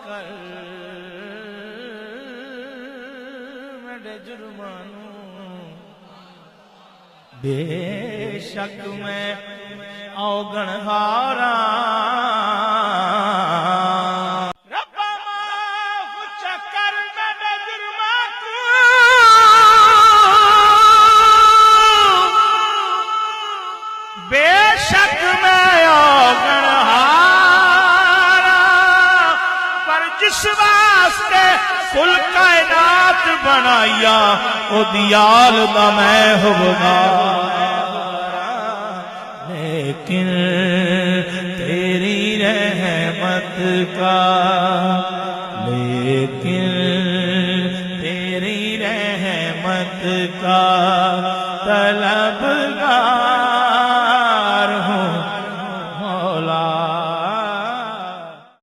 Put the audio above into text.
کر میرے جرمانوں بے شک میں اوگن ہارا ربا معاف چکر میرے جرماں کو بے شک میں اوگن ہارا پر جس واسطے کل کائنات بنایا او دیال دا میں حکمران لیکن تیری رحمت کا لیکن تیری رحمت کا